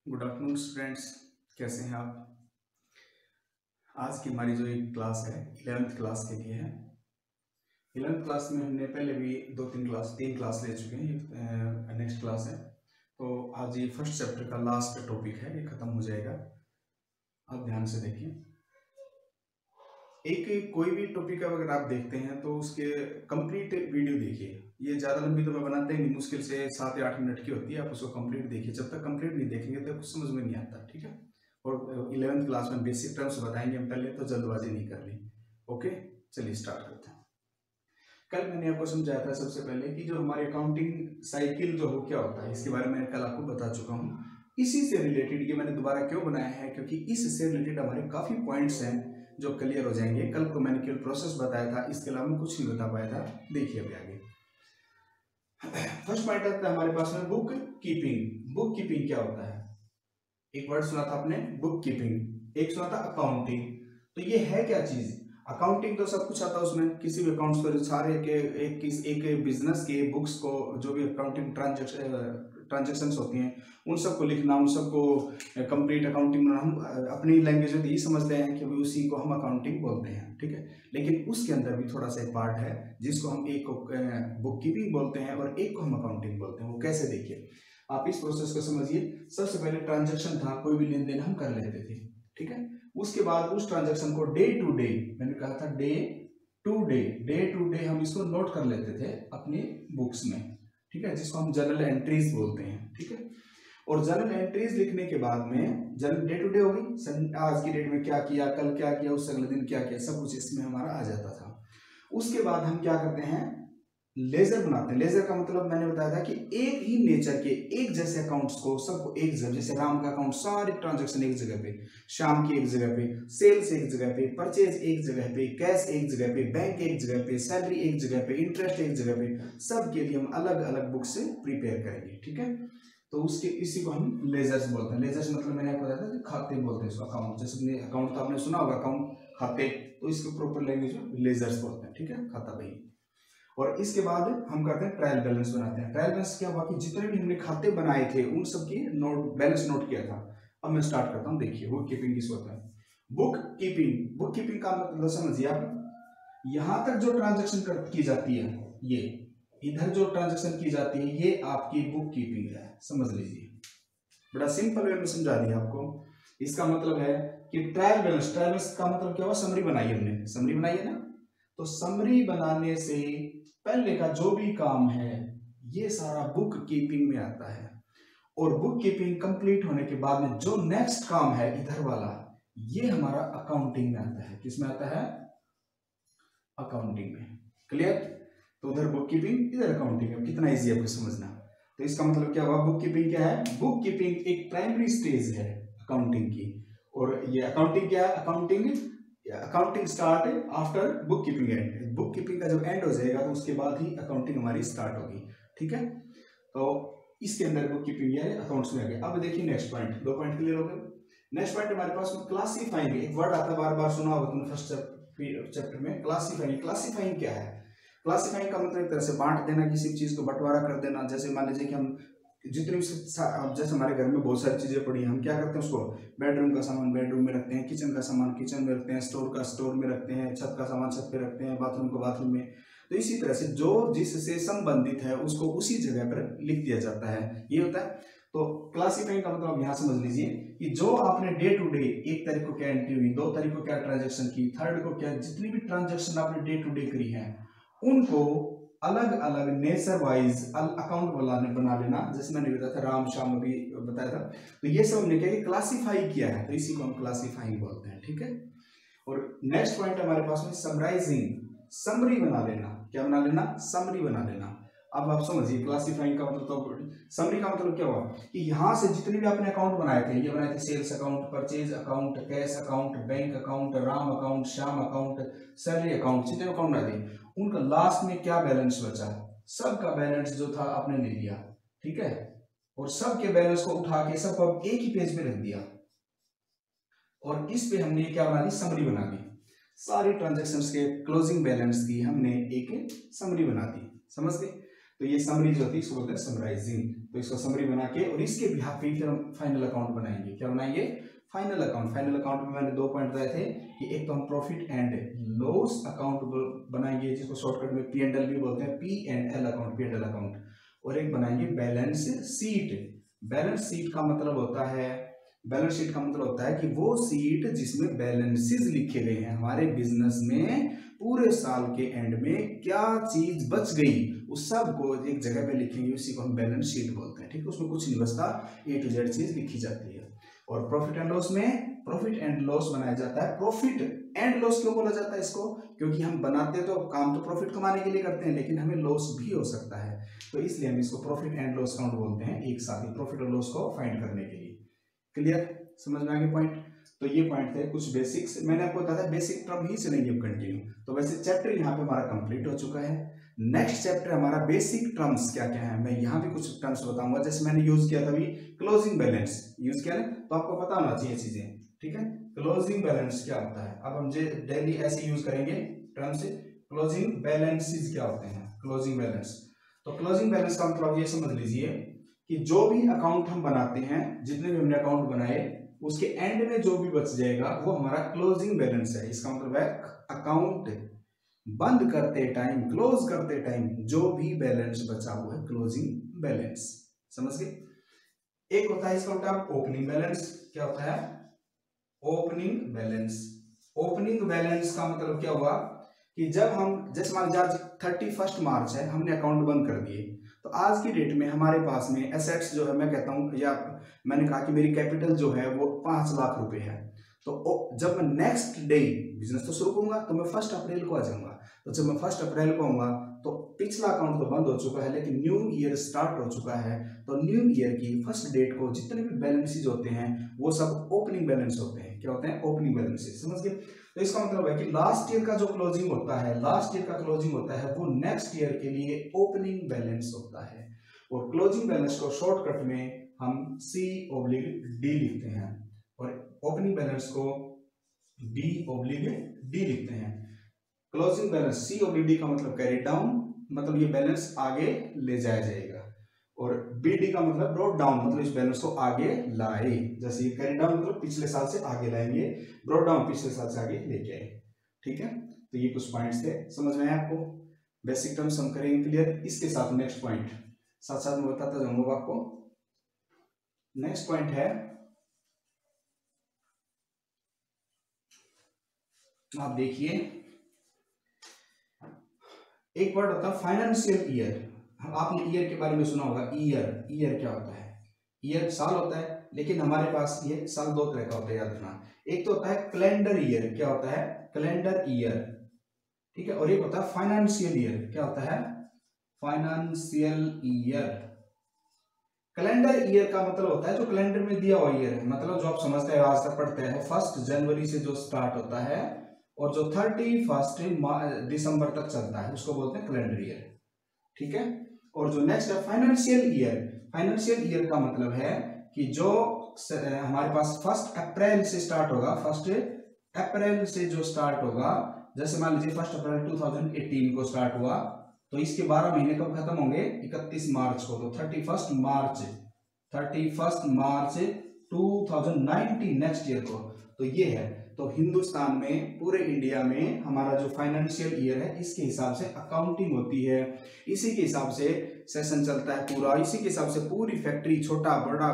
Good afternoon students. कैसे हैं आप? आज की हमारी जो एक क्लास है 11th क्लास के लिए है। 11th क्लास में हमने पहले भी तीन क्लास ले चुके हैं। नेक्स्ट क्लास है तो आज ये फर्स्ट चैप्टर का लास्ट टॉपिक है, ये खत्म हो जाएगा। आप ध्यान से देखिए। एक कोई भी टॉपिक अगर आप देखते हैं तो उसके कंप्लीट वीडियो देखिए। ये ज़्यादा लंबी तो मैं बनाते ही नहीं, मुश्किल से 7 या 8 मिनट की होती है। आप उसको कंप्लीट देखिए, जब तक कंप्लीट नहीं देखेंगे तो कुछ समझ में नहीं आता, ठीक है। और 11th क्लास में बेसिक टर्म्स बताएंगे हम पहले, तो जल्दबाजी नहीं करनी। ओके, चलिए स्टार्ट करते हैं। कल मैंने आपको समझाया था सबसे पहले कि जो हमारे अकाउंटिंग साइकिल जो हो क्या होता है, इसके बारे में कल आपको बता चुका हूँ। इसी से रिलेटेड ये मैंने दोबारा क्यों बनाया है, क्योंकि इससे रिलेटेड हमारे काफ़ी पॉइंट्स हैं जो क्लियर हो जाएंगे। कल को मैंने केवल प्रोसेस बताया था, इसके अलावा मैं कुछ नहीं बता पाया था। देखिए अभी आगे फर्स्ट पॉइंट आता है हमारे पास में बुक कीपिंग। बुक कीपिंग क्या होता है? एक वर्ड सुना था आपने, बुक कीपिंग। एक सुना था अकाउंटिंग। तो ये है क्या चीज? अकाउंटिंग तो सब कुछ आता है उसमें, किसी भी अकाउंट्स पर सारे के एक बिजनेस के बुक्स को, जो भी अकाउंटिंग ट्रांजेक्शन्स होती हैं उन सबको लिखना, उन सबको कंप्लीट अकाउंटिंग। हम अपनी लैंग्वेज में यही समझते हैं कि उसी को हम अकाउंटिंग बोलते हैं, ठीक है। लेकिन उसके अंदर भी थोड़ा सा एक पार्ट है जिसको हम एक को बुक कीपिंग बोलते हैं और एक को हम अकाउंटिंग बोलते हैं। वो कैसे, देखिए आप इस प्रोसेस को समझिए। सबसे पहले ट्रांजैक्शन था, कोई भी लेन देन हम कर लेते थे, ठीक है। उसके बाद उस ट्रांजैक्शन को डे टू डे, मैंने कहा था डे टू डे हम इसको नोट कर लेते थे अपनी बुक्स में, ठीक है, जिसको हम जर्नल एंट्रीज बोलते हैं, ठीक है। और जर्नल एंट्रीज लिखने के बाद में जर्नल डे टू डे हो गई, आज की डेट में क्या किया, कल क्या किया, उस अगले दिन क्या किया, सब कुछ इसमें हमारा आ जाता था। उसके बाद हम क्या करते हैं, लेजर बनाते हैं। लेजर का मतलब मैंने बताया था कि एक ही नेचर के एक जैसे अकाउंट्स को सबको एक जगह, जैसे राम का अकाउंट सारे ट्रांजैक्शन एक जगह पे, श्याम की एक जगह पे, सेल्स एक जगह पे, परचेज एक जगह पे, कैश एक जगह पे, बैंक एक जगह पे, सैलरी एक जगह पे, इंटरेस्ट एक जगह पे, सब के लिए हम अलग अलग बुक से प्रिपेयर करेंगे, ठीक है। तो उसके इसी को हम लेजर्स बोलते हैं। लेजर्स मतलब मैंने आपको बताया था खाते बोलते हैं इसको। अकाउंट जैसे अकाउंट तो आपने सुना होगा, अकाउंट खाते, तो इसको प्रॉपर लैंग्वेज में लेजर्स बोलते हैं, ठीक है, खाता भाई। और इसके बाद हम करते हैं ट्रायल बैलेंस बनाते हैं। ट्रायल बैलेंस क्या हुआ कि जितने भी हमने खाते बनाए थे उन सब की बैलेंस नोट किया था। अब मैं स्टार्ट करता हूं। देखिए बुक कीपिंग किस होता है। बुक कीपिंग का मतलब समझिए आप, यहां तक जो ट्रांजेक्शन की जाती है, ये इधर जो ट्रांजेक्शन की जाती है, ये आपकी बुक कीपिंग है, समझ लीजिए। बड़ा सिंपल वे में समझा दिया आपको। इसका मतलब है कि ट्रायल बैलेंस का मतलब क्या हुआ, समरी बनाई हमने, समरी बनाई है ना। तो समरी बनाने से पहले का जो भी काम है ये सारा बुक कीपिंग में आता है। और बुक कीपिंग कंप्लीट होने के बाद में जो नेक्स्ट काम है इधर वाला, ये हमारा अकाउंटिंग में आता है। किस में आता है? अकाउंटिंग में। क्लियर? तो उधर बुक कीपिंग, इधर अकाउंटिंग है। कितना इजी है आपको समझना। तो इसका मतलब क्या हुआ, बुक कीपिंग क्या है? बुक कीपिंग एक प्राइमरी स्टेज है अकाउंटिंग की। और ये अकाउंटिंग क्या है? Accounting start after book keeping and. Book keeping का जब एंड हो जाएगा तो उसके बाद ही अकाउंटिंग हमारी स्टार्ट होगी, ठीक है। तो इसके अंदर बुक कीपिंग है, अकाउंट्स में आ गया। अब देखिए नेक्स्ट पॉइंट, 2 पॉइंट क्लियर हो गए। नेक्स्ट पॉइंट हमारे पास में क्लासीफाइंग। एक वर्ड आता है, बार बार सुना होगा तुमने फर्स्ट चैप्टर में, क्लासीफाइंग। क्लासीफाइंग क्या है? क्लासीफाइंग का मतलब एक तरह से बांट देना, किसी चीज को बंटवारा कर देना। जैसे मान लीजिए कि हम जितनी जैसे हमारे घर में बहुत सारी चीजें पड़ी हैं, हम क्या करते हैं उसको, बेडरूम का सामान बेडरूम में रखते हैं, किचन का सामान किचन में रखते हैं, स्टोर का स्टोर में रखते हैं, छत का सामान छत पे रखते हैं, बाथरूम को बाथरूम में। तो इसी तरह से जो जिससे संबंधित है उसको उसी जगह पर लिख दिया जाता है, ये होता है। तो क्लासीफाइंग का मतलब यहाँ समझ लीजिए कि जो आपने डे टू डे, 1 तारीख को क्या एंट्री हुई, 2 तारीख को क्या ट्रांजेक्शन की, थर्ड को क्या, जितनी भी ट्रांजेक्शन आपने डे टू डे करी है उनको अलग अलग नेचर वाइज अकाउंट बना लेना। जैसे मैंने बताया था, राम श्याम अभी बताया था। तो ये सब हमने क्या क्लासीफाई किया है, तो इसी को हम क्लासीफाइंग बोलते हैं, ठीक है। और नेक्स्ट पॉइंट हमारे पास में समराइजिंग। समरी बना लेना। क्या बना लेना? समरी बना लेना। अब आप समझिए क्लासीफाइंग का मतलब, तो समरी का मतलब क्या हुआ कि यहां से जितने भी आपने अकाउंट बनाए थे, ये बनाए थे sales account, purchase account, cash account, bank account, Ram account, Shyam account, salary account, जितने अकाउंट बनाए थे उनका लास्ट में क्या बैलेंस बचा, सबका बैलेंस जो था आपने ले लिया, ठीक है। और सबके बैलेंस को उठा के सबको एक ही पेज पे रख दिया। और इस पे हमने क्या बना दी, समरी बना दी। सारी ट्रांजैक्शंस के क्लोजिंग बैलेंस की हमने एक समरी बना दी, समझ गए। तो ये समरी जो होती है इसको बोलते हैं समराइजिंग। तो इसको समरी बना के और इसके बिहाफ पे फिर हम फाइनल अकाउंट बनाएंगे। क्या बनाएंगे? Final account. फाइनल अकाउंट में मैंने 2 पॉइंट बताए थे कि एक तो हम प्रॉफिट एंड लॉस अकाउंट बनाएंगे जिसको शॉर्टकट में P&L भी बोलते हैं, P&L अकाउंट, P&L अकाउंट। और एक बनाएंगे बैलेंस शीट। बैलेंस शीट का मतलब होता है, बैलेंस शीट का मतलब होता है कि वो शीट जिसमें बैलेंसेस लिखे गए हैं हमारे बिजनेस में, पूरे साल के एंड में क्या चीज बच गई उस सब को एक जगह पे लिखेंगे, उसी को हम बैलेंस शीट बोलते हैं। ठीक है, उसमें कुछ नहीं बचता, A to Z चीज लिखी जाती है। और प्रॉफिट एंड लॉस में प्रॉफिट एंड लॉस बनाया जाता है। प्रॉफिट एंड लॉस क्यों बोला जाता है इसको? क्योंकि हम बनाते तो काम तो प्रॉफिट कमाने के लिए करते हैं, लेकिन हमें लॉस भी हो सकता है, तो इसलिए हम इसको प्रॉफिट एंड लॉस अकाउंट बोलते हैं एक साथ ही, प्रॉफिट और लॉस को फाइंड करने के लिए। क्लियर? समझ में आ गया पॉइंट? तो ये पॉइंट थे कुछ बेसिक्स, मैंने आपको बताया था बेसिक टर्म ही चलेंगे अब कंटिन्यू। तो वैसे चैप्टर यहाँ पे हमारा कंप्लीट हो चुका है। नेक्स्ट चैप्टर हमारा बेसिक टर्म्स क्या क्या है, मैं यहाँ भी कुछ टर्म्स बताऊंगा। जैसे मैंने यूज किया था अभी क्लोजिंग बैलेंस यूज किया ना, तो आपको पता होना चाहिए चीजें। ठीक है, क्लोजिंग बैलेंस क्या होता है, अब हम डेली ऐसे यूज करेंगे टर्म्स। क्लोजिंग बैलेंसेस क्या होते हैं? क्लोजिंग बैलेंस, तो क्लोजिंग बैलेंस का मतलब ये समझ लीजिए कि जो भी अकाउंट हम बनाते हैं, जितने भी हमने अकाउंट बनाए, उसके एंड में जो भी बच जाएगा वो हमारा क्लोजिंग बैलेंस है। इसका मतलब है अकाउंट बंद करते टाइम, क्लोज करते टाइम जो भी बैलेंस बचा वो है क्लोजिंग बैलेंस। समझ गए? एक होता है इसका उल्टा ओपनिंग बैलेंस। क्या होता है? Opening balance. ओपनिंग बैलेंस का मतलब क्या हुआ कि जब हम, जैसे मान लीजिए आज 31 मार्च है, हमने अकाउंट बंद कर दिए, तो आज की डेट में हमारे पास में एसेट्स जो है, मैं कहता हूं, या मैंने कहा कि मेरी कैपिटल जो है वो 5 लाख रुपए है। तो जब मैं नेक्स्ट डे बिजनेस तो शुरू करूंगा तो मैं 1 अप्रैल को आ जाऊंगा। तो जब मैं 1 अप्रैल को आऊंगा तो पिछला अकाउंट तो बंद हो चुका है, लेकिन न्यू ईयर स्टार्ट हो चुका है। तो न्यू ईयर की 1 डेट को जितने भी बैलेंसेज होते हैं वो सब ओपनिंग बैलेंस होते हैं। क्या होते हैं? Opening balances. समझ गए? तो इसका मतलब है कि लास्ट ईयर का जो क्लोजिंग होता है, लास्ट ईयर का क्लोजिंग होता है वो नेक्स्ट ईयर के लिए ओपनिंग बैलेंस होता है। और क्लोजिंग बैलेंस को शॉर्टकट में हम C/D लिखते हैं, और ओपनिंग बैलेंस को B/D लिखते हैं। क्लोजिंग बैलेंस C/D का मतलब कैरी डाउन, मतलब ये बैलेंस आगे ले जाया जाएगा, और BD का मतलब ब्रॉट डाउन, मतलब इस बैलेंस को आगे लाए। जैसे ये कैरी डाउन मतलब पिछले साल से आगे लाएंगे, ब्रॉट डाउन पिछले साल से आगे लेके आए। ठीक है, तो ये कुछ पॉइंट्स थे, समझ में आए आपको? बेसिक टर्म्स हम करेंगे क्लियर। इसके साथ नेक्स्ट पॉइंट साथ साथ में बताता जाऊंगा आपको। नेक्स्ट पॉइंट है, आप देखिए, एक वर्ड होता है फाइनेंशियल ईयर। आपने ईयर के बारे में सुना होगा, ईयर। ईयर क्या होता है? ईयर साल होता है, लेकिन हमारे पास ये साल 2 तरह का होता है, याद रखना। एक तो होता है कैलेंडर ईयर। क्या होता है? Calendar year. ठीक है, और एक होता है फाइनेंशियल ईयर। क्या होता है? Financial year. कैलेंडर ईयर का मतलब होता है जो कैलेंडर में दिया हुआ ईयर है, मतलब जो आप समझते हैं, आज तक पढ़ते हैं, 1 जनवरी से जो स्टार्ट होता है और जो 31 दिसंबर तक चलता है उसको बोलते हैं कैलेंडर ईयर। ठीक है, और जो नेक्स्ट है फाइनेंशियल ईयर। फाइनेंशियल ईयर का मतलब है कि जो हमारे पास 1 अप्रैल से स्टार्ट होगा, 1 अप्रैल से जो स्टार्ट होगा, जैसे मान लीजिए 1 अप्रैल 2018 को स्टार्ट हुआ, तो इसके 12 महीने कब खत्म होंगे? 31 मार्च को। तो 31 मार्च 2019 नेक्स्ट ईयर को। तो ये है, तो हिंदुस्तान में, पूरे इंडिया में हमारा जो फाइनेंशियल ईयर है इसके हिसाब से अकाउंटिंग होती है, इसी के हिसाब से सेशन चलता है पूरा, इसी के हिसाब से पूरी फैक्ट्री, छोटा बड़ा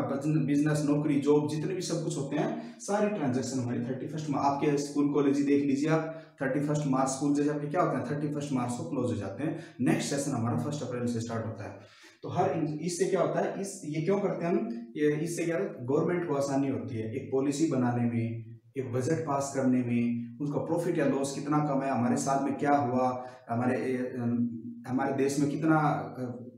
बिजनेस, नौकरी, जॉब, जितने भी सब कुछ होते हैं, सारी ट्रांजैक्शन हमारी 31 मार्च। आपके स्कूल कॉलेज ही देख लीजिए आप, 31 मार्च स्कूल जैसे आपके क्या होता है, 31 मार्च को क्लोज हो जाते हैं। नेक्स्ट सेशन हमारा 1 अप्रैल से स्टार्ट होता है। तो हर इससे क्या होता है, ये क्यों करते हैं हम, इससे क्या गवर्नमेंट को आसानी होती है एक पॉलिसी बनाने में, एक बजट पास करने में, उसका प्रॉफिट या लॉस कितना कम है, हमारे साथ में क्या हुआ, हमारे देश में कितना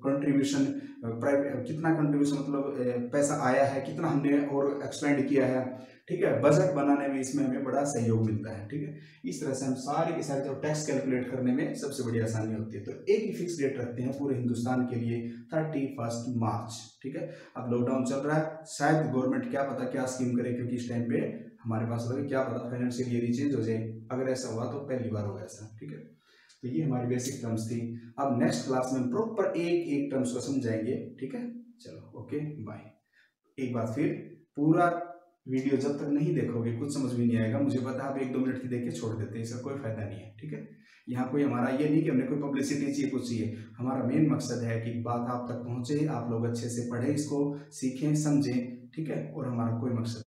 कंट्रीब्यूशन, कितना कंट्रीब्यूशन मतलब पैसा आया है, कितना हमने और एक्सपेंड किया है। ठीक है, बजट बनाने में इसमें हमें बड़ा सहयोग मिलता है। ठीक है, इस तरह से हम सारे के सारे जो टैक्स कैलकुलेट करने में सबसे बड़ी आसानी होती है। तो एक ही फिक्स डेट रखते हैं पूरे हिंदुस्तान के लिए, 31 मार्च। ठीक है, अब लॉकडाउन चल रहा है, शायद गवर्नमेंट क्या पता क्या स्कीम करे, क्योंकि इस टाइम पे हमारे पास लगे, क्या पता फाइनेंशियल ईयर चेंज हो जाए। अगर ऐसा हुआ तो पहली बार होगा ऐसा। ठीक है, तो ये हमारी बेसिक टर्म्स थी। अब नेक्स्ट क्लास में प्रॉपर एक एक टर्म्स को समझाएंगे, ठीक है। चलो ओके बाय। एक बार फिर पूरा वीडियो जब तक नहीं देखोगे कुछ समझ भी नहीं आएगा, मुझे पता आप 1-2 मिनट की देख के छोड़ देते हैं, इसका कोई फायदा नहीं है, ठीक है। यहाँ कोई हमारा ये नहीं कि हमने कोई पब्लिसिटी चाहिए कुछ चाहिए, हमारा मेन मकसद है कि बात आप तक पहुंचे, आप लोग अच्छे से पढ़ें, इसको सीखें समझें, ठीक है, और हमारा कोई मकसद